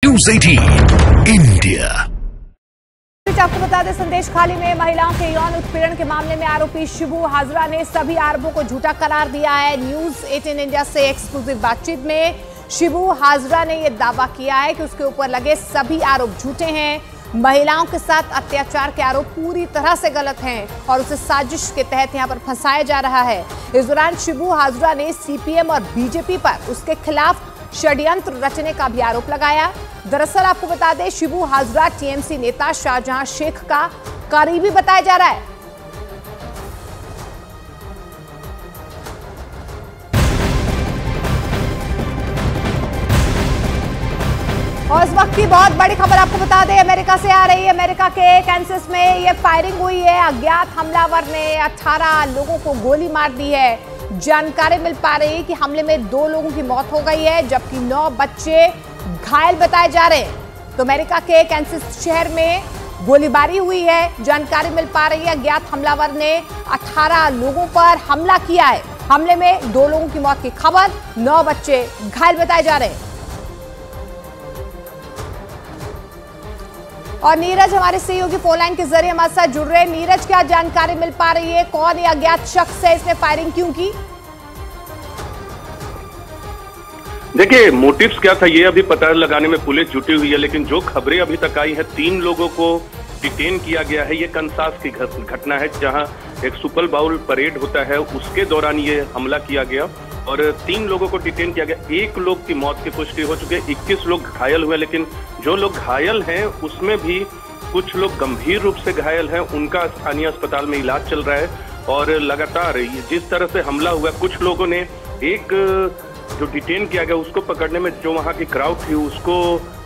News 18 India. आपको बता दें, संदेश खाली में महिलाओं के यौन उत्पीड़न के मामले में आरोपी शिबू हाजरा ने सभी आरोपों को झूठा करार दिया है। न्यूज़ 18 इंडिया से एक्सक्लूसिव बातचीत में शिबू हाजरा ने यह दावा किया है कि उसके ऊपर लगे सभी आरोप झूठे हैं। महिलाओं के साथ अत्याचार के आरोप पूरी तरह से गलत हैं और उसे साजिश के तहत यहां पर फंसाया जा रहा है। इस दौरान शिबू हाजरा ने सीपीएम और बीजेपी पर उसके खिलाफ षड्यंत्र रचने का भी आरोप लगाया। दरअसल आपको बता दें, शिबू हाजरा टीएमसी नेता शाहजहां शेख का करीबी बताया जा रहा है। और इस वक्त की बहुत बड़ी खबर आपको बता दें, अमेरिका से आ रही है। अमेरिका के कैंसस में ये फायरिंग हुई है। अज्ञात हमलावर ने 18 लोगों को गोली मार दी है। जानकारी मिल पा रही है कि हमले में 2 लोगों की मौत हो गई है, जबकि 9 बच्चे घायल बताए जा रहे हैं। तो अमेरिका के कैंसस शहर में गोलीबारी हुई है। जानकारी मिल पा रही है, अज्ञात हमलावर ने 18 लोगों पर हमला किया है। हमले में 2 लोगों की मौत की खबर, 9 बच्चे घायल बताए जा रहे हैं। और नीरज हमारे सहयोगी फोन लाइन के जरिए हमारे साथ जुड़ रहे हैं। नीरज, क्या जानकारी मिल पा रही है? कौन ये अज्ञात शख्स है? इसने फायरिंग क्यों की? देखिए, मोटिव्स क्या था ये अभी पता लगाने में पुलिस जुटी हुई है, लेकिन जो खबरें अभी तक आई है, 3 लोगों को डिटेन किया गया है। ये कनसास की घटना है, जहां एक सुपर बाउल परेड होता है, उसके दौरान ये हमला किया गया और 3 लोगों को डिटेन किया गया। 1 लोग की मौत की पुष्टि हो चुकी है, 21 लोग घायल हुए, लेकिन जो लोग घायल हैं उसमें भी कुछ लोग गंभीर रूप से घायल हैं। उनका स्थानीय अस्पताल में इलाज चल रहा है और लगातार जिस तरह से हमला हुआ, कुछ लोगों ने एक जो डिटेन किया गया उसको पकड़ने में, जो वहां की क्राउड थी उसको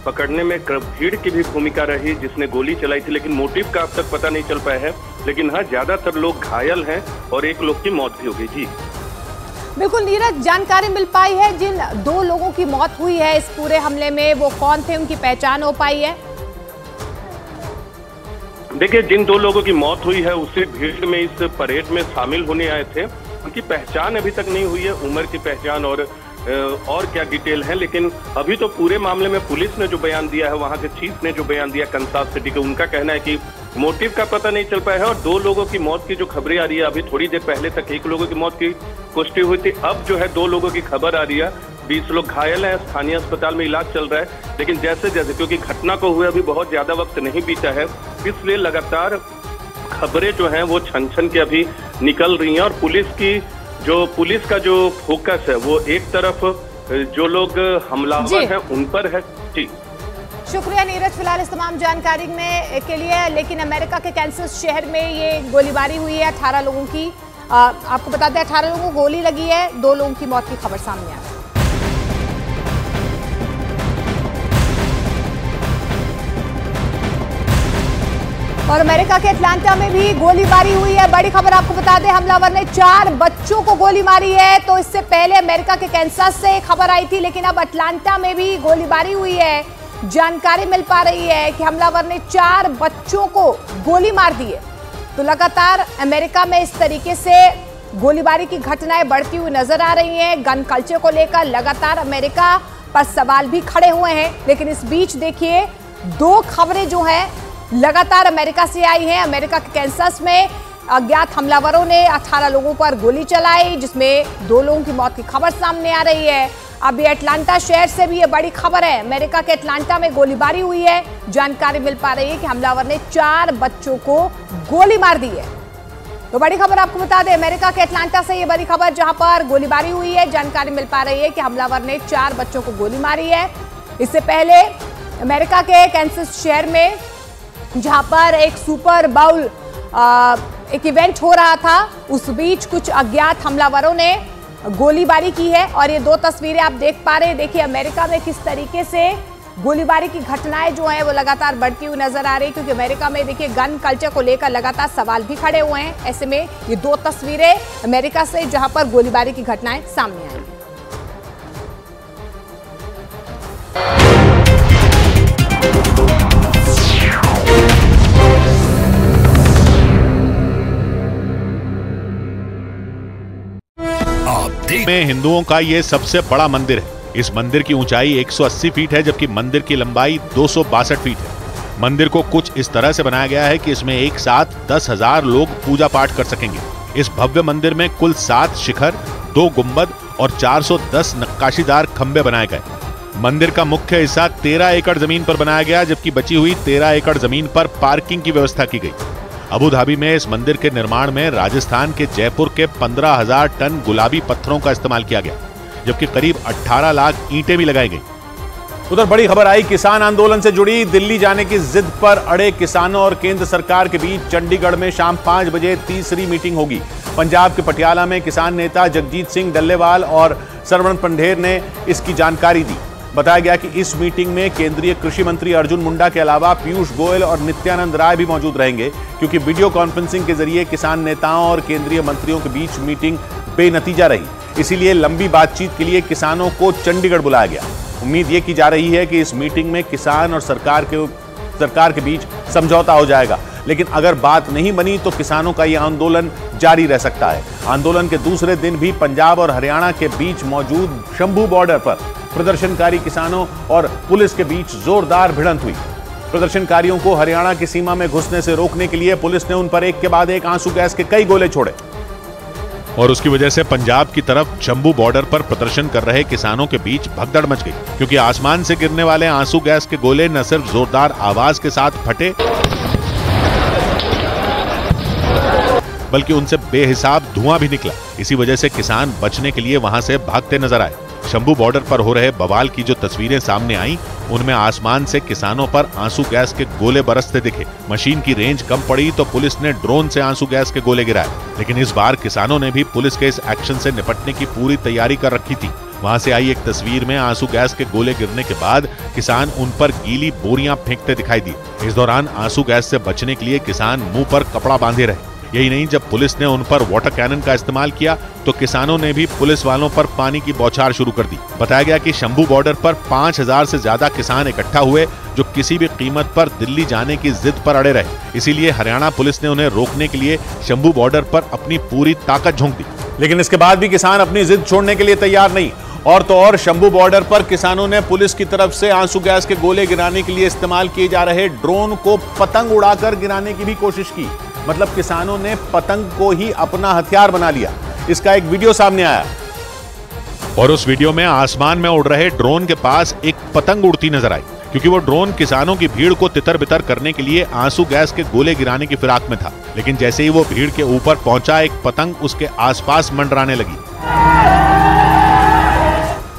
पकड़ने में भीड़ की भी भूमिका रही, जिसने गोली चलाई थी, लेकिन मोटिव का अब तक पता नहीं चल पाया है। लेकिन हाँ, ज्यादातर लोग घायल हैं और 1 लोग की मौत भी हो गई। जी बिल्कुल नीरज, जानकारी मिल पाई है जिन 2 लोगों की मौत हुई है इस पूरे हमले में, वो कौन थे? उनकी पहचान हो पाई है? देखिए, जिन 2 लोगों की मौत हुई है उसी भीड़ में इस परेड में शामिल होने आए थे। उनकी पहचान अभी तक नहीं हुई है, उम्र की पहचान और क्या डिटेल है। लेकिन अभी तो पूरे मामले में पुलिस ने जो बयान दिया है, वहां के चीफ ने जो बयान दिया कंसास सिटी के, उनका कहना है कि मोटिव का पता नहीं चल पाया है और 2 लोगों की मौत की जो खबरें आ रही है, अभी थोड़ी देर पहले तक 1 लोगों की मौत की पुष्टि हुई थी, अब जो है 2 लोगों की खबर आ रही है। 20 लोग घायल हैं, स्थानीय अस्पताल में इलाज चल रहा है। लेकिन जैसे जैसे, क्योंकि घटना को हुए अभी बहुत ज्यादा वक्त नहीं बीता है, इसलिए लगातार खबरें जो हैं वो छन के अभी निकल रही हैं। और पुलिस का जो फोकस है वो एक तरफ जो लोग हमलावर हैं उन पर है। जी शुक्रिया नीरज फिलहाल इस तमाम जानकारी के लिए। लेकिन अमेरिका के कैंसस शहर में ये गोलीबारी हुई है 18 लोगों की। आपको बता दें, 18 लोगों को गोली लगी है, 2 लोगों की मौत की खबर सामने आई। और अमेरिका के अटलांटा में भी गोलीबारी हुई है। बड़ी खबर आपको बता दें, हमलावर ने 4 बच्चों को गोली मारी है। तो इससे पहले अमेरिका के कैंसस से खबर आई थी, लेकिन अब अटलांटा में भी गोलीबारी हुई है। जानकारी मिल पा रही है कि हमलावर ने 4 बच्चों को गोली मार दी है। तो लगातार अमेरिका में इस तरीके से गोलीबारी की घटनाएं बढ़ती हुई नजर आ रही हैं। गन कल्चर को लेकर लगातार अमेरिका पर सवाल भी खड़े हुए हैं। लेकिन इस बीच देखिए, 2 खबरें जो हैं लगातार अमेरिका से आई हैं। अमेरिका के कैंसस में अज्ञात हमलावरों ने 18 लोगों पर गोली चलाई, जिसमें 2 लोगों की मौत की खबर सामने आ रही है। अब ये अटलांटा शहर से भी ये बड़ी खबर है, अमेरिका के अटलांटा में गोलीबारी हुई है। जानकारी मिल पा रही है कि हमलावर ने 4 बच्चों को गोली मार दी है। तो बड़ी खबर आपको बता दें, अमेरिका के अटलांटा से ये बड़ी खबर, जहां पर गोलीबारी हुई है। जानकारी मिल पा रही है कि हमलावर ने 4 बच्चों को गोली मारी है। इससे पहले अमेरिका के कैंसस शहर में, जहां पर एक सुपर बाउल एक इवेंट हो रहा था, उस बीच कुछ अज्ञात हमलावरों ने गोलीबारी की है। और ये 2 तस्वीरें आप देख पा रहे हैं। देखिए, अमेरिका में किस तरीके से गोलीबारी की घटनाएं जो हैं वो लगातार बढ़ती हुई नजर आ रही है, क्योंकि अमेरिका में देखिए गन कल्चर को लेकर लगातार सवाल भी खड़े हुए हैं। ऐसे में ये 2 तस्वीरें अमेरिका से, जहां पर गोलीबारी की घटनाएं सामने आई हैं। में हिंदुओं का ये सबसे बड़ा मंदिर है। इस मंदिर की ऊंचाई 180 फीट है, जबकि मंदिर की लंबाई 262 फीट है। मंदिर को कुछ इस तरह से बनाया गया है कि इसमें एक साथ 10,000 लोग पूजा पाठ कर सकेंगे। इस भव्य मंदिर में कुल 7 शिखर, 2 गुंबद और 410 नक्काशीदार खंभे बनाए गए। मंदिर का मुख्य हिस्सा 13 एकड़ जमीन पर बनाया गया, जबकि बची हुई 13 एकड़ जमीन पर पार्किंग की व्यवस्था की गई। अबू धाबी में इस मंदिर के निर्माण में राजस्थान के जयपुर के 15,000 टन गुलाबी पत्थरों का इस्तेमाल किया गया, जबकि करीब 18 लाख ईंटें भी लगाई गई। उधर बड़ी खबर आई किसान आंदोलन से जुड़ी। दिल्ली जाने की जिद पर अड़े किसानों और केंद्र सरकार के बीच चंडीगढ़ में शाम 5 बजे तीसरी मीटिंग होगी। पंजाब के पटियाला में किसान नेता जगजीत सिंह डल्लेवाल और सरवण पंढेर ने इसकी जानकारी दी। बताया गया कि इस मीटिंग में केंद्रीय कृषि मंत्री अर्जुन मुंडा के अलावा पीयूष गोयल और नित्यानंद राय भी मौजूद रहेंगे, क्योंकि वीडियो कॉन्फ्रेंसिंग के जरिए किसान नेताओं और केंद्रीय मंत्रियों के बीच मीटिंग बेनतीजा रही। इसीलिए लंबी बातचीत के लिए किसानों को चंडीगढ़ बुलाया गया। उम्मीद ये की जा रही है कि इस मीटिंग में किसान और सरकार के बीच समझौता हो जाएगा, लेकिन अगर बात नहीं बनी तो किसानों का यह आंदोलन जारी रह सकता है। आंदोलन के दूसरे दिन भी पंजाब और हरियाणा के बीच मौजूद शंभू बॉर्डर पर प्रदर्शनकारी किसानों और पुलिस के बीच जोरदार भिड़ंत हुई। प्रदर्शनकारियों को हरियाणा की सीमा में घुसने से रोकने के लिए पुलिस ने उन पर एक के बाद एक आंसू गैस के कई गोले छोड़े और उसकी वजह से पंजाब की तरफ शंभू बॉर्डर पर प्रदर्शन कर रहे किसानों के बीच भगदड़ मच गई, क्योंकि आसमान से गिरने वाले आंसू गैस के गोले न सिर्फ जोरदार आवाज के साथ फटे, बल्कि उनसे बेहिसाब धुआं भी निकला। इसी वजह से किसान बचने के लिए वहां से भागते नजर आए। शंभू बॉर्डर पर हो रहे बवाल की जो तस्वीरें सामने आईं, उनमें आसमान से किसानों पर आंसू गैस के गोले बरसते दिखे। मशीन की रेंज कम पड़ी तो पुलिस ने ड्रोन से आंसू गैस के गोले गिराए, लेकिन इस बार किसानों ने भी पुलिस के इस एक्शन से निपटने की पूरी तैयारी कर रखी थी। वहां से आई एक तस्वीर में आंसू गैस के गोले गिरने के बाद किसान उन पर गीली बोरियां फेंकते दिखाई दिए। इस दौरान आंसू गैस से बचने के लिए किसान मुंह पर कपड़ा बांधे रहे। यही नहीं, जब पुलिस ने उन पर वाटर कैनन का इस्तेमाल किया तो किसानों ने भी पुलिस वालों पर पानी की बौछार शुरू कर दी। बताया गया कि शंभू बॉर्डर पर 5,000 से ज्यादा किसान इकट्ठा हुए, जो किसी भी कीमत पर दिल्ली जाने की जिद पर अड़े रहे। इसीलिए हरियाणा पुलिस ने उन्हें रोकने के लिए शंभू बॉर्डर पर अपनी पूरी ताकत झोंक दी। लेकिन इसके बाद भी किसान अपनी जिद छोड़ने के लिए तैयार नहीं। और तो और शंभू बॉर्डर पर किसानों ने पुलिस की तरफ से आंसू गैस के गोले गिराने के लिए इस्तेमाल किए जा रहे ड्रोन को पतंग उड़ाकर गिराने की भी कोशिश की। मतलब किसानों ने पतंग को ही अपना हथियार बना लिया। इसका एक वीडियो सामने आया और उस वीडियो में आसमान में उड़ रहे ड्रोन के पास एक पतंग उड़ती नजर आई, क्योंकि वो ड्रोन किसानों की भीड़ को तितर बितर करने के लिए आंसू गैस के गोले गिराने की फिराक में था। लेकिन जैसे ही वो भीड़ के ऊपर पहुंचा, एक पतंग उसके आसपास मंडराने लगी।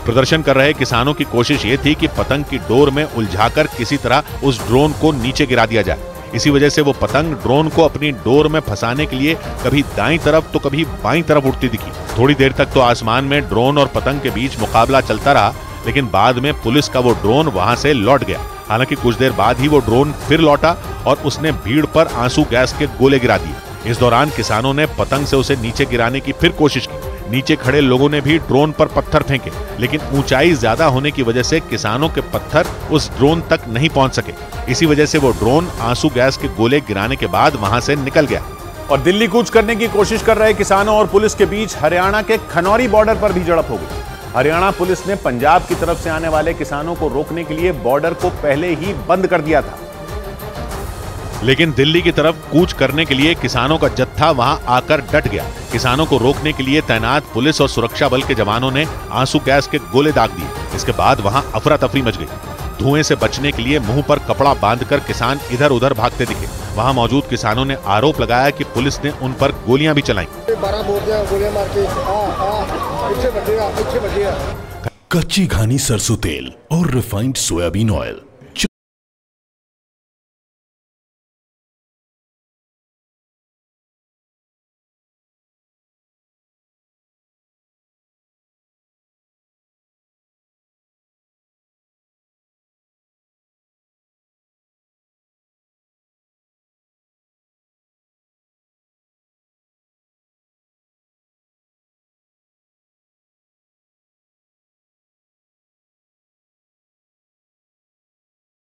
प्रदर्शन कर रहे किसानों की कोशिश ये थी कि पतंग की डोर में उलझाकर किसी तरह उस ड्रोन को नीचे गिरा दिया जाए। इसी वजह से वो पतंग ड्रोन को अपनी डोर में फंसाने के लिए कभी दाईं तरफ तो कभी बाईं तरफ उड़ती दिखी। थोड़ी देर तक तो आसमान में ड्रोन और पतंग के बीच मुकाबला चलता रहा, लेकिन बाद में पुलिस का वो ड्रोन वहां से लौट गया। हालांकि कुछ देर बाद ही वो ड्रोन फिर लौटा और उसने भीड़ पर आंसू गैस के गोले गिरा दिए। इस दौरान किसानों ने पतंग से उसे नीचे गिराने की फिर कोशिश की। नीचे खड़े लोगों ने भी ड्रोन पर पत्थर फेंके, लेकिन ऊंचाई ज्यादा होने की वजह से किसानों के पत्थर उस ड्रोन तक नहीं पहुंच सके। इसी वजह से वो ड्रोन आंसू गैस के गोले गिराने के बाद वहां से निकल गया। और दिल्ली कूच करने की कोशिश कर रहे किसानों और पुलिस के बीच हरियाणा के खनौरी बॉर्डर पर भी झड़प हो गई। हरियाणा पुलिस ने पंजाब की तरफ से आने वाले किसानों को रोकने के लिए बॉर्डर को पहले ही बंद कर दिया था, लेकिन दिल्ली की तरफ कूच करने के लिए किसानों का जत्था वहां आकर डट गया। किसानों को रोकने के लिए तैनात पुलिस और सुरक्षा बल के जवानों ने आंसू गैस के गोले दाग दिए। इसके बाद वहां अफरा तफरी मच गई। धुएं से बचने के लिए मुंह पर कपड़ा बांधकर किसान इधर उधर भागते दिखे। वहां मौजूद किसानों ने आरोप लगाया कि पुलिस ने उन पर गोलियां भी चलाईं। कच्ची घानी सरसों तेल और रिफाइंड सोयाबीन ऑयल